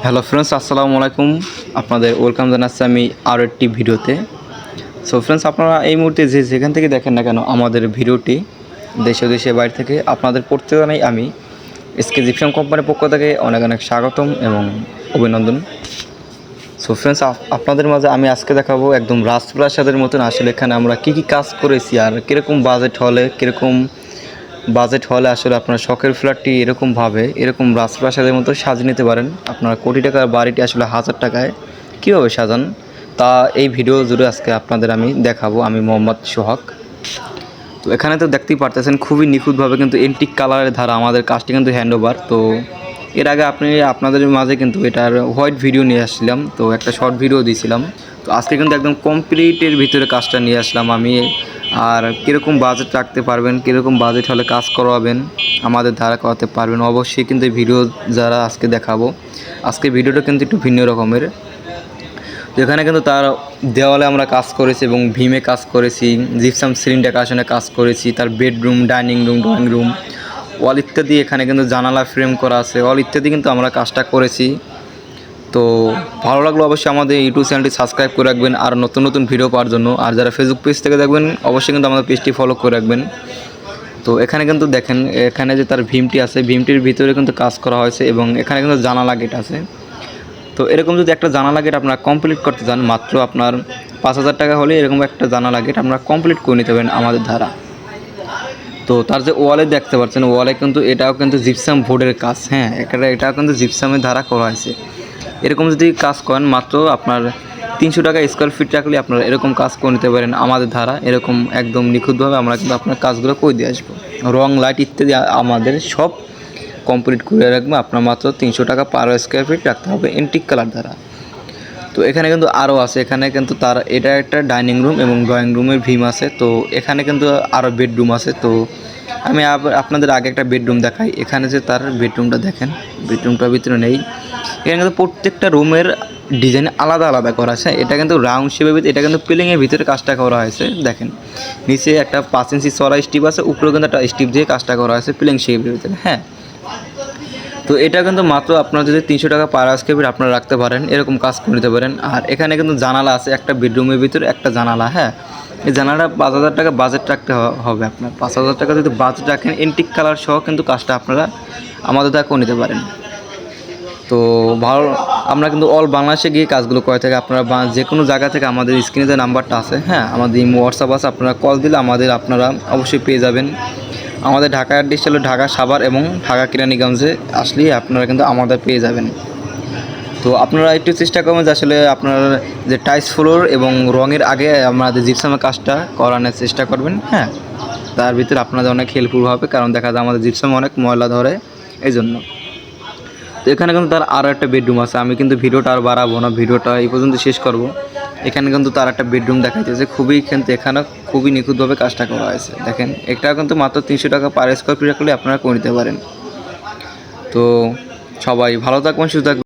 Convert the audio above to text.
Hello friends, আসসালামু আলাইকুম। আপনাদের ওয়েলকাম জানাচ্ছি আমি আরও একটি ভিডিওতে। সো ফ্রেন্ডস, আপনারা এই মুহূর্তে যেখান থেকে দেখেন না কেন আমাদের ভিডিওটি, দেশে দেশে বাইরে থেকে আপনাদের প্রত্যেকজনেই আমি এসকে জিপসাম কোম্পানির পক্ষ থেকে অনেক অনেক স্বাগতম এবং অভিনন্দন। সো ফ্রেন্ডস, আপনাদের মাঝে আমি আজকে দেখাবো একদম রাজপ্রাসাদের মতন আসলে এখানে আমরা কী কাজ করেছি আর কীরকম বাজেট হলে আসলে আপনার শখের ফ্ল্যাটটি এরকম রাজপ্রাসাদের মতো সাজিয়ে নিতে পারেন। আপনার কোটি টাকার বাড়িটি আসলে 1000 টাকায় কীভাবে সাজান তা এই ভিডিও জুড়ে আজকে আপনাদের আমি দেখাবো। আমি মোহাম্মদ সোহাগ। তো এখানে তো দেখতেই পারতেছেন খুবই নিখুঁতভাবে কিন্তু এন্টিক কালারের ধারা আমাদের কাজটি কিন্তু হ্যান্ডওভার। তো এর আগে আপনাদের মাঝে কিন্তু এটার হোয়াইট ভিডিও নিয়ে আসছিলাম, তো একটা শর্ট ভিডিও দিয়েছিলাম। তো আজকে কিন্তু একদম কমপ্লিটের ভিতরে কাজটা নিয়ে আসলাম আমি। আর কীরকম বাজেট রাখতে পারবেন, কীরকম বাজেট হলে কাজ করাবেন, আমাদের ধারা করাতে পারবেন, অবশ্যই কিন্তু এই ভিডিও যারা আজকে দেখাবো, আজকে ভিডিওটা কিন্তু একটু ভিন্ন রকমের। তো এখানে কিন্তু তার দেওয়ালে আমরা কাজ করেছি এবং ভীমে কাজ করেছি, জিপসাম সিলিং ডেকোরেশনে কাজ করেছি, তার bedroom, dining room, drawing room, wall ইত্যাদি, এখানে কিন্তু জানালা ফ্রেম করা আছে, ওয়াল ইত্যাদি কিন্তু আমরা কাজটা করেছি। তো ভালো লাগলো অবশ্যই আমাদের ইউটিউব চ্যানেলটি সাবস্ক্রাইব করে রাখবেন আর নতুন নতুন ভিডিও পাওয়ার জন্য। আর যারা ফেসবুক পেজ থেকে দেখবেন অবশ্যই কিন্তু আমাদের পেজটি ফলো করে রাখবেন। তো এখানে কিন্তু দেখেন, এখানে যে তার ভীমটি আছে, ভীমটির ভিতরে কিন্তু কাজ করা হয়েছে এবং এখানে কিন্তু জানালা গেট আছে। তো এরকম যদি একটা জানালা গেট আপনারা কমপ্লিট করতে চান, মাত্র আপনার 5000 টাকা হলে এরকম একটা জানালা গেট আপনারা কমপ্লিট করে নিতে পারেন আমাদের ধারা। তো তার যে ওয়ালে দেখতে পাচ্ছেন, ওয়ালে কিন্তু এটাও কিন্তু জিপসাম বোর্ডের কাজ, হ্যাঁ, এটাও কিন্তু জিপসামের ধারা করা হয়েছে। এরকম যদি কাজ করেন মাত্র আপনার 300 টাকা স্কোয়ার ফিট রাখলে আপনারা এরকম কাজ করে নিতে পারেন আমাদের ধারা। এরকম একদম নিখুঁতভাবে আমরা কিন্তু আপনার কাজগুলো করে দিয়ে আসবো। রং, লাইট ইত্যাদি আমাদের সব কমপ্লিট করে রাখবো। আপনার মাত্র 300 টাকা পার স্কোয়ার ফিট রাখতে হবে এন্টিক কালার দ্বারা। তো এখানে কিন্তু আরও আছে, এখানে কিন্তু তার এটা একটা ডাইনিং রুম এবং ড্রয়িং রুমের ভীম আছে। তো এখানে কিন্তু আরও বেডরুম আছে। তো আমি আপনাদের আগে একটা বেডরুম দেখাই। এখানে যে তার বেডরুমটা দেখেন, বেডরুমটার ভিতরে নেই, এখানে কিন্তু প্রত্যেকটা রুমের ডিজাইন আলাদা আলাদা করা আছে। এটা কিন্তু রাউন্ড শেপের ভিতরে, এটা কিন্তু প্লেনের ভিতরে কাজটা করা হয়েছে। দেখেন নিচে একটা 5 ইঞ্চি চড়া স্টিপ আছে, উপরেও কিন্তু একটা স্টিপ দিয়ে কাজটা করা হয়েছে প্লেন শেপের ভিতরে, হ্যাঁ। তো এটা কিন্তু মাত্র আপনারা যদি 300 টাকা পার স্কোয়ার ফিট আপনারা রাখতে পারেন, এরকম কাজ করে নিতে পারেন। আর এখানে কিন্তু জানালা আছে, একটা বেডরুমের ভিতরে একটা জানালা, হ্যাঁ। এই জানালাটা 5000 টাকা বাজেট রাখতে হবে আপনার। 5000 টাকা যদি বাজেট রাখেন, এন্টিক কালার সহ কিন্তু কাজটা আপনারা আমাদের দ্বারা করে নিতে পারেন। তো আমরা কিন্তু অল বাংলাদেশে গিয়ে কাজগুলো করে থাকি। আপনারা যে কোনো জায়গা থেকে আমাদের স্ক্রিনে যে নাম্বারটা আছে, হ্যাঁ, আমাদের হোয়াটসঅ্যাপ আছে, আপনারা কল দিলে আপনারা অবশ্যই পেয়ে যাবেন। আমাদের ঢাকা অ্যাড্রেস হলো ঢাকা সাভার এবং ঢাকা কেরানীগঞ্জে আসলেই আপনারা কিন্তু আমাদের পেয়ে যাবেন। তো আপনারা একটু চেষ্টা করবেন যে আসলে আপনার যে টাইলস ফ্লোর এবং রঙের আগে আমাদের জিপসামের কাজটা করানোর চেষ্টা করবেন, হ্যাঁ। তার ভিতরে আপনাদের অনেক হেল্পফুল হবে, কারণ দেখা যায় আমাদের জিপসাম অনেক ময়লা ধরে, এই জন্য। তো এখানে কিন্তু তার আরও একটা বেডরুম আছে। আমি কিন্তু ভিডিওটা আর বাড়াবো না, ভিডিওটা এই পর্যন্ত শেষ করব। এখানে কিন্তু তার একটা বেডরুম দেখাইতেছে, এখানে খুবই নিখুঁতভাবে কাজটা করা হয়েছে। দেখেন এটা কিন্তু মাত্র 300 টাকা পার স্কোয়ার ফিট রাখলে আপনারা করে নিতে পারেন। তো সবাই ভালো থাকবেন, সুস্থ থাকবেন।